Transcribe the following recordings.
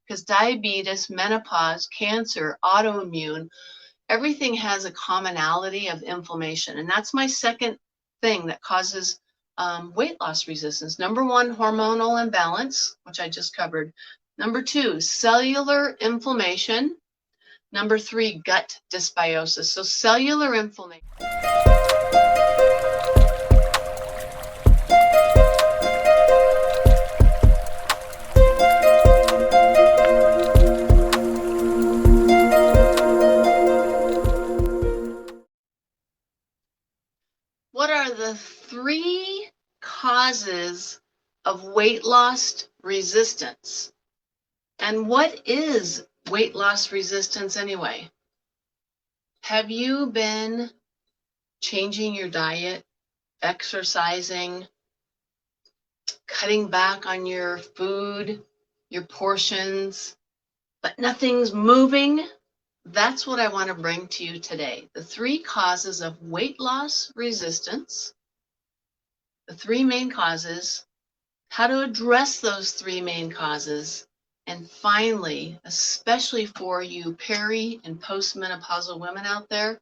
because diabetes, menopause, cancer, autoimmune, everything has a commonality of inflammation. And that's my second thing that causes weight loss resistance. Number one, hormonal imbalance, which I just covered. Number two, cellular inflammation. Number three, gut dysbiosis. So cellular inflammation. What are the three causes of weight loss resistance? And what is weight loss resistance anyway? Have you been changing your diet, exercising, cutting back on your food, your portions, but nothing's moving? That's what I want to bring to you today. The three causes of weight loss resistance, the three main causes, how to address those three main causes, and finally, especially for you peri and postmenopausal women out there,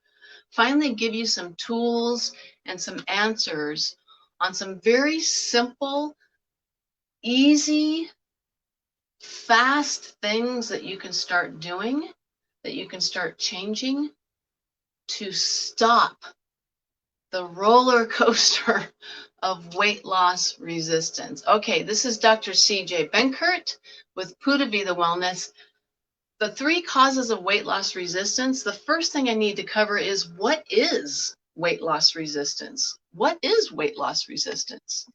finally give you some tools and some answers on some very simple, easy, fast things that you can start doing, that you can start changing to stop the roller coaster of weight loss resistance. Okay, this is Dr. CJ Benkert with Puda Vida Wellness. The three causes of weight loss resistance. The first thing I need to cover is, what is weight loss resistance? What is weight loss resistance?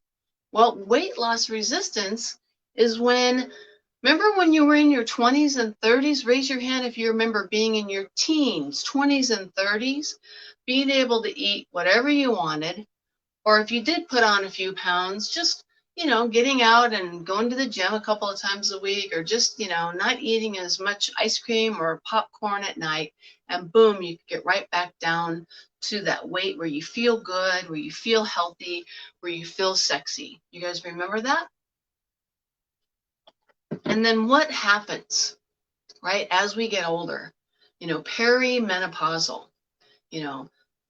Well, weight loss resistance is when, remember when you were in your 20s and 30s? Raise your hand if you remember being in your teens, 20s and 30s, being able to eat whatever you wanted, or if you did put on a few pounds, just, getting out and going to the gym a couple of times a week, or just, not eating as much ice cream or popcorn at night, and boom, you get right back down to that weight where you feel good, where you feel healthy, where you feel sexy. You guys remember that? And then what happens, right, as we get older? Perimenopausal,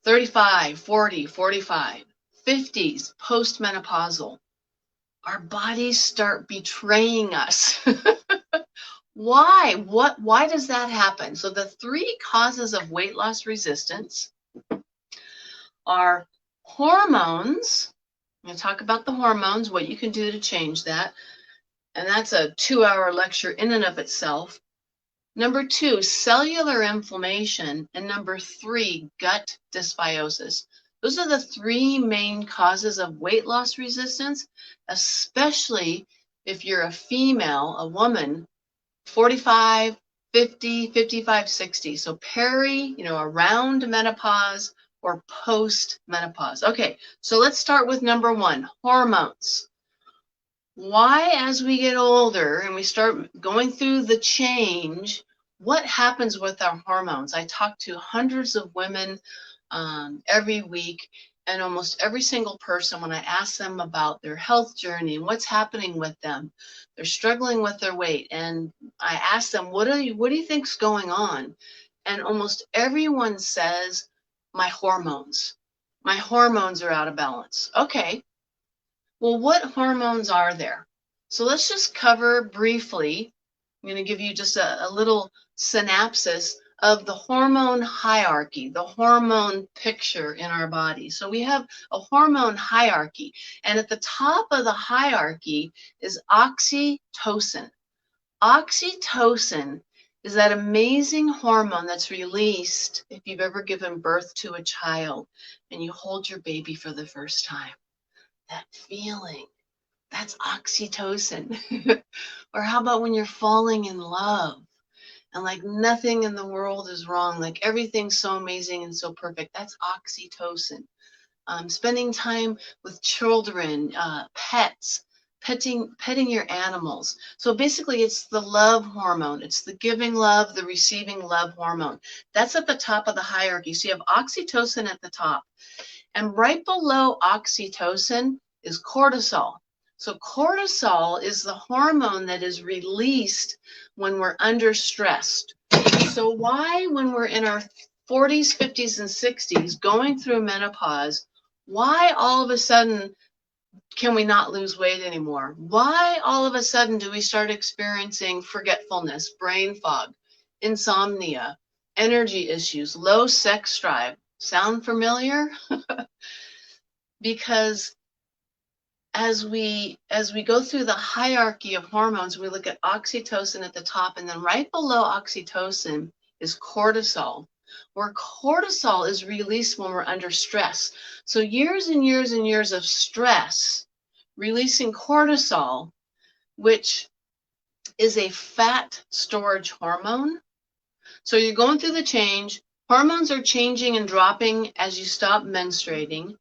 35, 40, 45, 50s, postmenopausal. Our bodies start betraying us. Why? Why does that happen? So the three causes of weight loss resistance are hormones. I'm going to talk about the hormones, what you can do to change that. And that's a 2-hour lecture in and of itself. Number two, cellular inflammation. And number three, gut dysbiosis. Those are the three main causes of weight loss resistance, especially if you're a female, a woman, 45, 50, 55, 60. So peri, around menopause or post-menopause. Okay, so let's start with number one, hormones. Why, as we get older and we start going through the change, what happens with our hormones? I talk to hundreds of women every week, and almost every single person, when I ask them about their health journey and what's happening with them, they're struggling with their weight, and I ask them, what do you think's going on? And almost everyone says, my hormones are out of balance. Okay, well, what hormones are there? So let's just cover briefly. I'm going to give you just a little synopsis of the hormone hierarchy, the hormone picture in our body. So we have a hormone hierarchy, and at the top of the hierarchy is oxytocin. Oxytocin is that amazing hormone that's released if you've ever given birth to a child and you hold your baby for the first time. That feeling, that's oxytocin. Or how about when you're falling in love and like nothing in the world is wrong, like everything's so amazing and so perfect? That's oxytocin. Spending time with children, pets, petting your animals. So basically it's the love hormone. It's the giving love, the receiving love hormone. That's at the top of the hierarchy. So you have oxytocin at the top. And right below oxytocin is cortisol. So cortisol is the hormone that is released when we're under stress. So why, when we're in our 40s, 50s, and 60s going through menopause, why all of a sudden can we not lose weight anymore? Why all of a sudden do we start experiencing forgetfulness, brain fog, insomnia, energy issues, low sex drive? Sound familiar? Because as we go through the hierarchy of hormones, we look at oxytocin at the top, and then right below oxytocin is cortisol, where cortisol is released when we're under stress. So years and years and years of stress releasing cortisol, which is a fat storage hormone. So you're going through the change. Hormones are changing and dropping as you stop menstruating.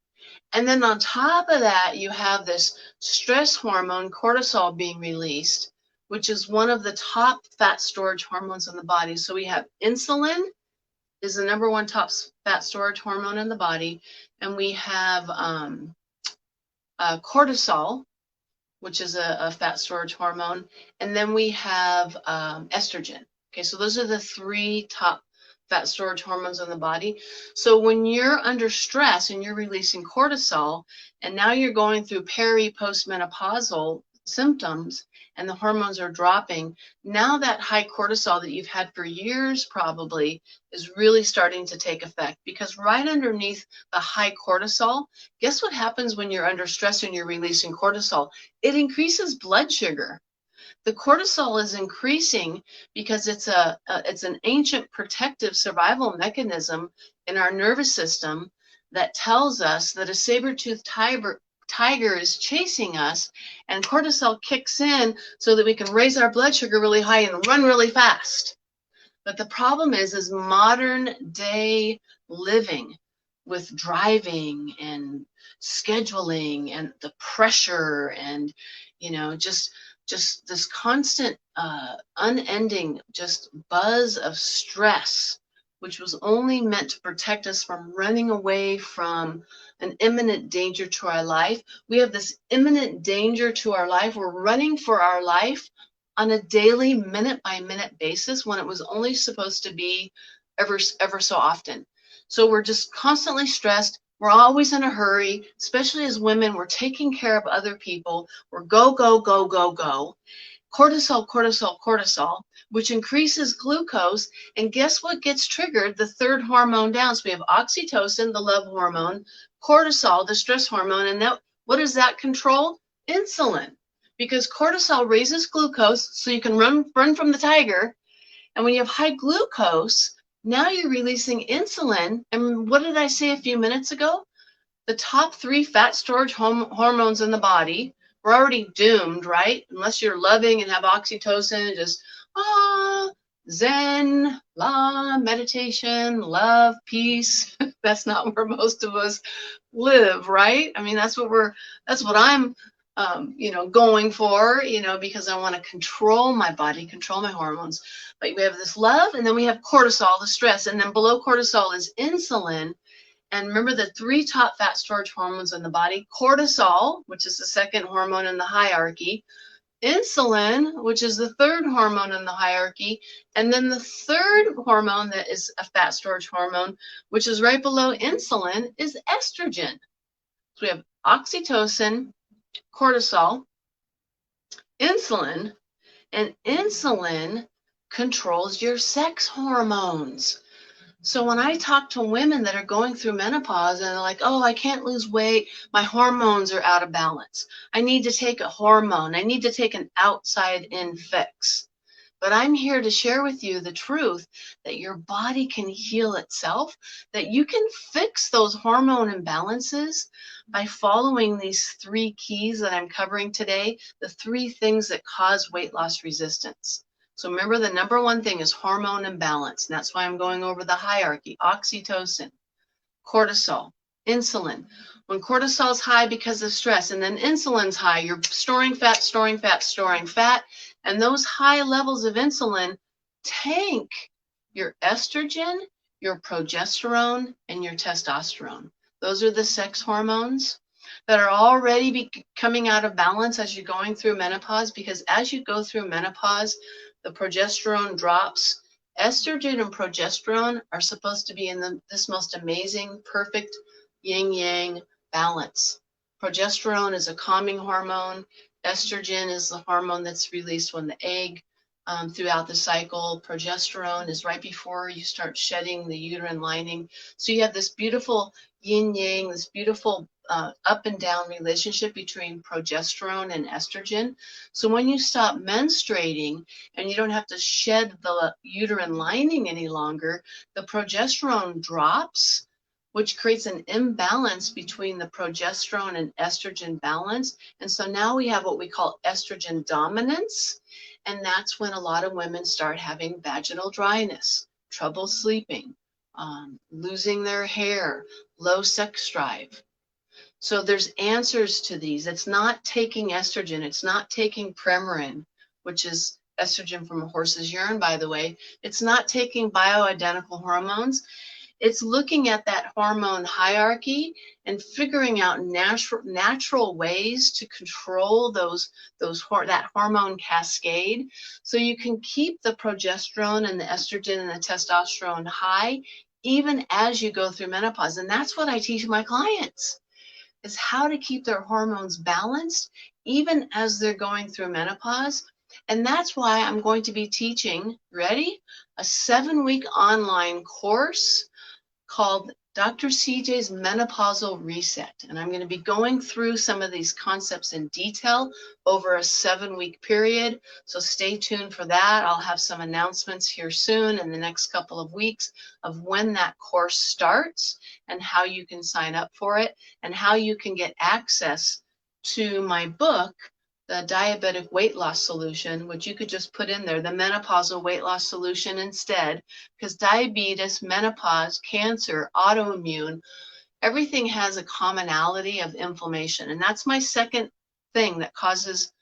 And then on top of that, you have this stress hormone, cortisol, being released, which is one of the top fat storage hormones in the body. So we have insulin is the number one top fat storage hormone in the body. And we have cortisol, which is a fat storage hormone. And then we have estrogen. Okay, so those are the three top fat storage hormones in the body. So when you're under stress and you're releasing cortisol, and now you're going through peri post menopausal symptoms and the hormones are dropping, now that high cortisol that you've had for years probably is really starting to take effect, because right underneath the high cortisol, guess what happens when you're under stress and you're releasing cortisol? It increases blood sugar. The cortisol is increasing because it's an ancient protective survival mechanism in our nervous system that tells us that a saber-toothed tiger is chasing us, and cortisol kicks in so that we can raise our blood sugar really high and run really fast. But the problem is modern day living with driving and scheduling and the pressure and, just this constant, unending, just buzz of stress, which was only meant to protect us from running away from an imminent danger to our life. We have this imminent danger to our life. We're running for our life on a daily, minute by minute basis, when it was only supposed to be ever so often. So we're just constantly stressed. We're always in a hurry, especially as women. We're taking care of other people. We're go, go, go, go, go. Cortisol, cortisol, cortisol, which increases glucose. And guess what gets triggered? The third hormone down. So we have oxytocin, the love hormone, cortisol, the stress hormone. And that, what does that control? Insulin. Because cortisol raises glucose so you can run from the tiger. And when you have high glucose, now you're releasing insulin. And what did I say a few minutes ago? The top three fat storage hormones in the body, we're already doomed, right? Unless you're loving and have oxytocin, just zen, la, meditation, love, peace. That's not where most of us live, right? I mean, that's what I'm going for, because I want to control my body, control my hormones. But we have this love, and then we have cortisol, the stress, and then below cortisol is insulin. And remember the three top fat storage hormones in the body: cortisol, which is the second hormone in the hierarchy, insulin, which is the third hormone in the hierarchy, and then the third hormone that is a fat storage hormone, which is right below insulin, is estrogen. So we have oxytocin, cortisol, insulin, and insulin controls your sex hormones. So when I talk to women that are going through menopause and they're like, oh, I can't lose weight, my hormones are out of balance, I need to take a hormone, I need to take an outside-in fix. But I'm here to share with you the truth that your body can heal itself, that you can fix those hormone imbalances by following these three keys that I'm covering today, the three things that cause weight loss resistance. So remember, the number one thing is hormone imbalance. And that's why I'm going over the hierarchy: oxytocin, cortisol, insulin. When cortisol is high because of stress, and then insulin's high, you're storing fat, storing fat, storing fat. And those high levels of insulin tank your estrogen, your progesterone, and your testosterone. Those are the sex hormones. that are already coming out of balance as you're going through menopause, because as you go through menopause, the progesterone drops. Estrogen and progesterone are supposed to be in this most amazing, perfect yin-yang balance. Progesterone is a calming hormone. Estrogen is the hormone that's released when the egg throughout the cycle. Progesterone is right before you start shedding the uterine lining. So you have this beautiful yin-yang, this beautiful up and down relationship between progesterone and estrogen. So when you stop menstruating and you don't have to shed the uterine lining any longer, the progesterone drops, which creates an imbalance between the progesterone and estrogen balance. And so now we have what we call estrogen dominance. And that's when a lot of women start having vaginal dryness, trouble sleeping, losing their hair, low sex drive. So there's answers to these. It's not taking estrogen. It's not taking Premarin, which is estrogen from a horse's urine, by the way. It's not taking bioidentical hormones. It's looking at that hormone hierarchy and figuring out natural ways to control that hormone cascade, so you can keep the progesterone and the estrogen and the testosterone high even as you go through menopause. And that's what I teach my clients, is how to keep their hormones balanced even as they're going through menopause. And that's why I'm going to be teaching, ready, a 7-week online course called Dr. CJ's Menopausal Reset. And I'm going to be going through some of these concepts in detail over a 7-week period. So stay tuned for that. I'll have some announcements here soon in the next couple of weeks of when that course starts and how you can sign up for it and how you can get access to my book, the diabetic weight loss solution, which you could just put in there, the menopausal weight loss solution instead, because diabetes, menopause, cancer, autoimmune, everything has a commonality of inflammation. And that's my second thing that causes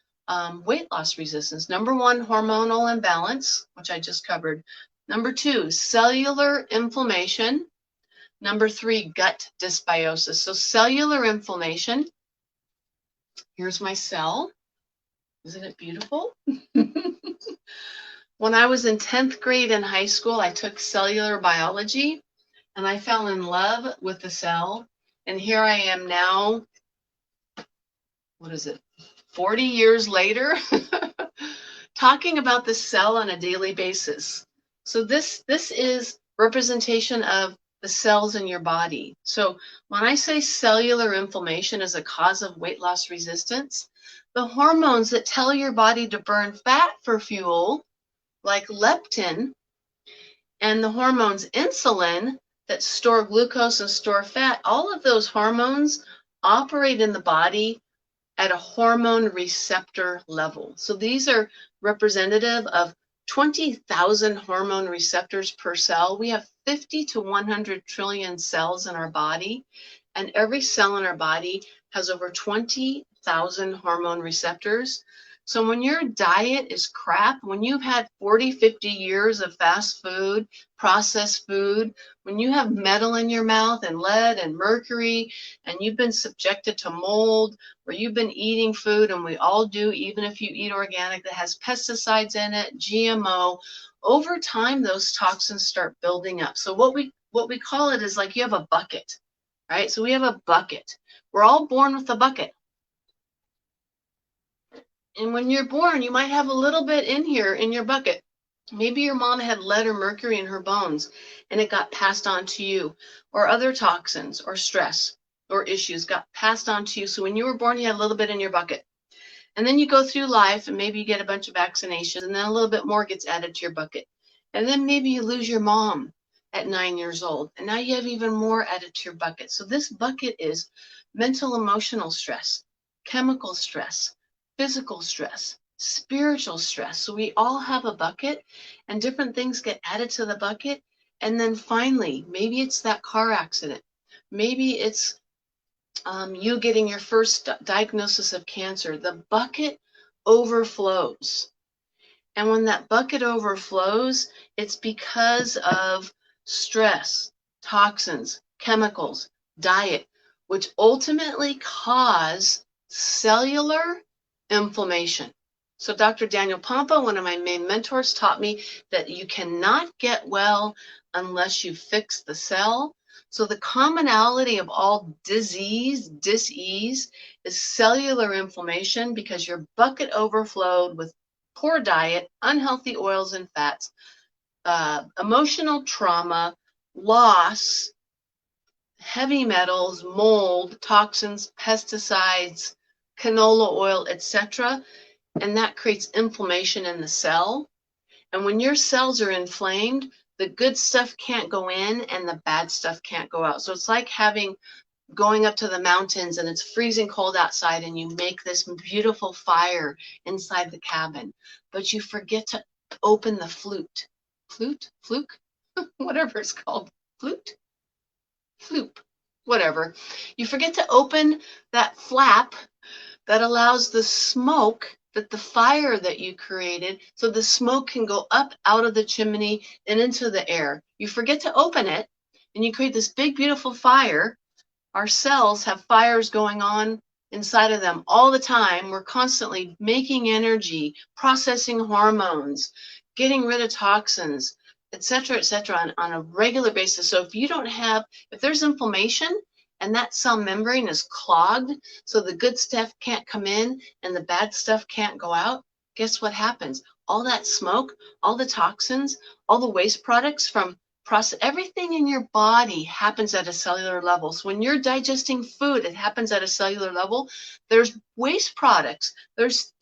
weight loss resistance. Number 1, hormonal imbalance, which I just covered. Number 2, cellular inflammation. Number 3, gut dysbiosis. So cellular inflammation, here's my cell. Isn't it beautiful? When I was in 10th grade in high school, I took cellular biology and I fell in love with the cell. And here I am now, 40 years later, talking about the cell on a daily basis. So this is representation of the cells in your body. So when I say cellular inflammation is a cause of weight loss resistance, the hormones that tell your body to burn fat for fuel, like leptin, and the hormones insulin that store glucose and store fat, all of those hormones operate in the body at a hormone receptor level. So these are representative of 20,000 hormone receptors per cell. We have 50 to 100 trillion cells in our body, and every cell in our body has over 20,000 hormone receptors. So when your diet is crap, when you've had 40, 50 years of fast food, processed food, when you have metal in your mouth and lead and mercury, and you've been subjected to mold, or you've been eating food, and we all do, even if you eat organic, that has pesticides in it, GMO, over time, those toxins start building up. So what we call it is like you have a bucket, right? So we have a bucket. We're all born with a bucket. And when you're born, you might have a little bit in here in your bucket. Maybe your mom had lead or mercury in her bones and it got passed on to you, or other toxins or stress or issues got passed on to you. So when you were born, you had a little bit in your bucket. And then you go through life and maybe you get a bunch of vaccinations and then a little bit more gets added to your bucket. And then maybe you lose your mom at 9 years old. And now you have even more added to your bucket. So this bucket is mental, emotional stress, chemical stress, physical stress, spiritual stress. So we all have a bucket and different things get added to the bucket. And then finally, maybe it's that car accident. Maybe it's you getting your first diagnosis of cancer. The bucket overflows. And when that bucket overflows, it's because of stress, toxins, chemicals, diet. which ultimately cause cellular inflammation. So Dr. Daniel Pompa, one of my main mentors, taught me that you cannot get well unless you fix the cell. So the commonality of all disease, dis-ease, is cellular inflammation because your bucket overflowed with poor diet, unhealthy oils and fats, emotional trauma, loss, heavy metals, mold, toxins, pesticides, canola oil, etc. And that creates inflammation in the cell. And when your cells are inflamed, the good stuff can't go in and the bad stuff can't go out. So it's like going up to the mountains and it's freezing cold outside and you make this beautiful fire inside the cabin, but you forget to open the fluke, whatever it's called, floop, whatever. You forget to open that flap that allows the smoke, that the fire that you created, so the smoke can go up out of the chimney and into the air. You forget to open it and you create this big, beautiful fire. Our cells have fires going on inside of them all the time. We're constantly making energy, processing hormones, getting rid of toxins, et cetera, on a regular basis. So if there's inflammation and that cell membrane is clogged, so the good stuff can't come in and the bad stuff can't go out, guess what happens? All that smoke, all the toxins, all the waste products from everything in your body happens at a cellular level. So when you're digesting food, it happens at a cellular level. There's waste products. There's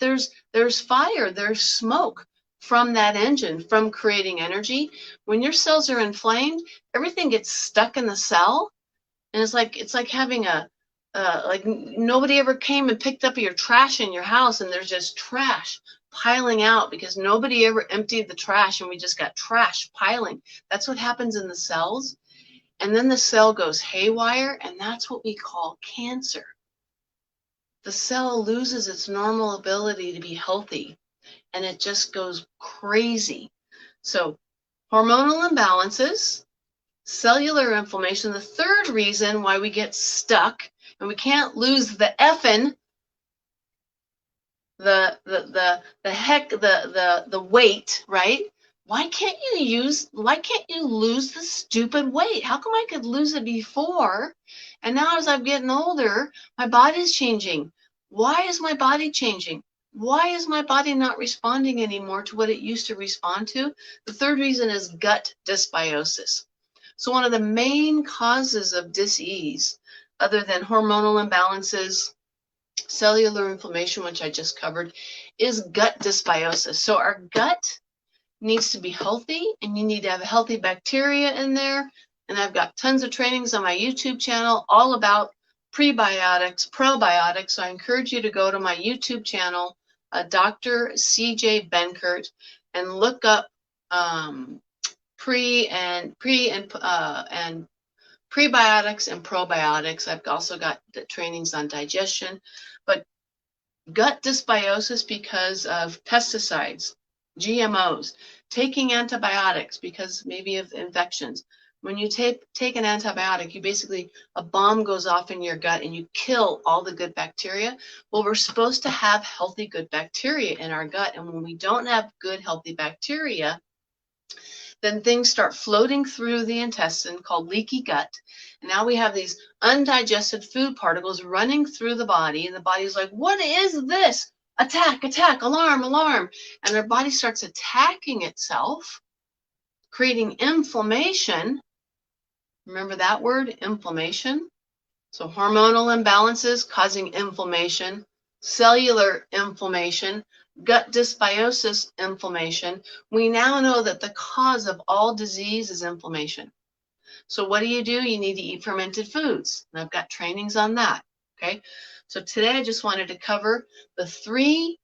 fire. There's smoke from that engine, from creating energy. When your cells are inflamed, everything gets stuck in the cell, and it's like having like nobody ever came and picked up your trash in your house, and there's just trash piling out because nobody ever emptied the trash, and we just got trash piling. That's what happens in the cells. And then the cell goes haywire, and that's what we call cancer. The cell loses its normal ability to be healthy, and it just goes crazy. So hormonal imbalances, cellular inflammation. The third reason why we get stuck and we can't lose the effing, the weight, right? Why can't you lose the stupid weight? How come I could lose it before? And now as I'm getting older, my body's changing. Why is my body changing? Why is my body not responding anymore to what it used to respond to? The third reason is gut dysbiosis. So one of the main causes of dis-ease, other than hormonal imbalances, cellular inflammation, which I just covered, is gut dysbiosis. So our gut needs to be healthy, and you need to have healthy bacteria in there. And I've got tons of trainings on my YouTube channel all about prebiotics, probiotics. So I encourage you to go to my YouTube channel, Dr. CJ Benkert, and look up pre and prebiotics and probiotics. I've also got the trainings on digestion, but gut dysbiosis because of pesticides, GMOs, taking antibiotics because maybe of infections. When you take an antibiotic, a bomb goes off in your gut and you kill all the good bacteria. Well, we're supposed to have healthy, good bacteria in our gut. And when we don't have good, healthy bacteria, then things start floating through the intestine called leaky gut. And now we have these undigested food particles running through the body, and the body's like, what is this? Attack, attack, alarm, alarm. And our body starts attacking itself, creating inflammation. Remember that word, inflammation? So hormonal imbalances causing inflammation, cellular inflammation, gut dysbiosis, inflammation. We now know that the cause of all disease is inflammation. So what do? You need to eat fermented foods. And I've got trainings on that. Okay. So today I just wanted to cover the three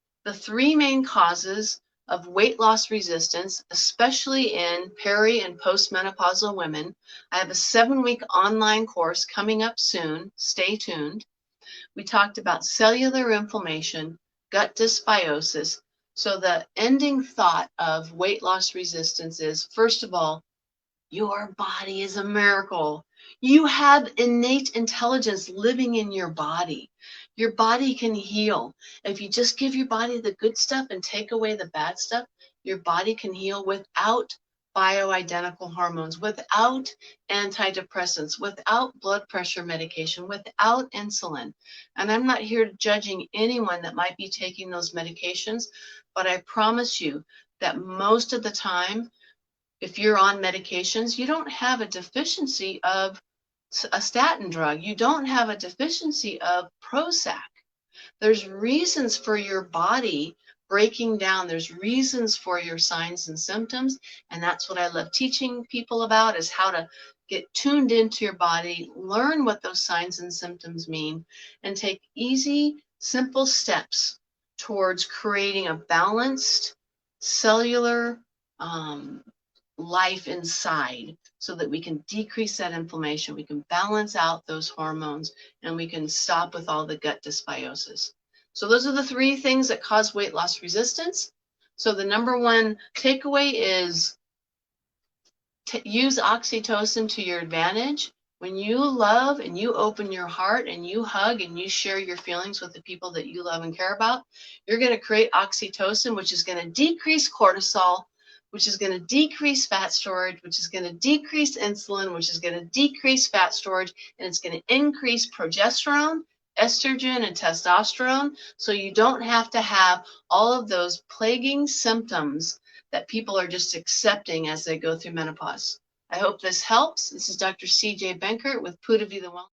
main causes of weight loss resistance, especially in peri and postmenopausal women. I have a 7-week online course coming up soon. Stay tuned. We talked about cellular inflammation, gut dysbiosis. So the ending thought of weight loss resistance is, first of all, Your body is a miracle. You have innate intelligence living in your body. Your body can heal. If you just give your body the good stuff and take away the bad stuff, your body can heal without bioidentical hormones, without antidepressants, without blood pressure medication, without insulin. And I'm not here judging anyone that might be taking those medications, but I promise you that most of the time, if you're on medications, you don't have a deficiency of a statin drug. You don't have a deficiency of Prozac. There's reasons for your body breaking down. There's reasons for your signs and symptoms. And that's what I love teaching people about, is how to get tuned into your body, learn what those signs and symptoms mean, and take easy, simple steps towards creating a balanced cellular life inside, so that we can decrease that inflammation, we can balance out those hormones, and we can stop with all the gut dysbiosis. So those are the three things that cause weight loss resistance. So the number one takeaway is use oxytocin to your advantage. When you love and you open your heart and you hug and you share your feelings with the people that you love and care about, you're going to create oxytocin, which is going to decrease cortisol, which is going to decrease fat storage, which is going to decrease insulin, which is going to decrease fat storage, and it's going to increase progesterone, estrogen, and testosterone. So you don't have to have all of those plaguing symptoms that people are just accepting as they go through menopause. I hope this helps. This is Dr. CJ Benkert with Puda Vida Wellness.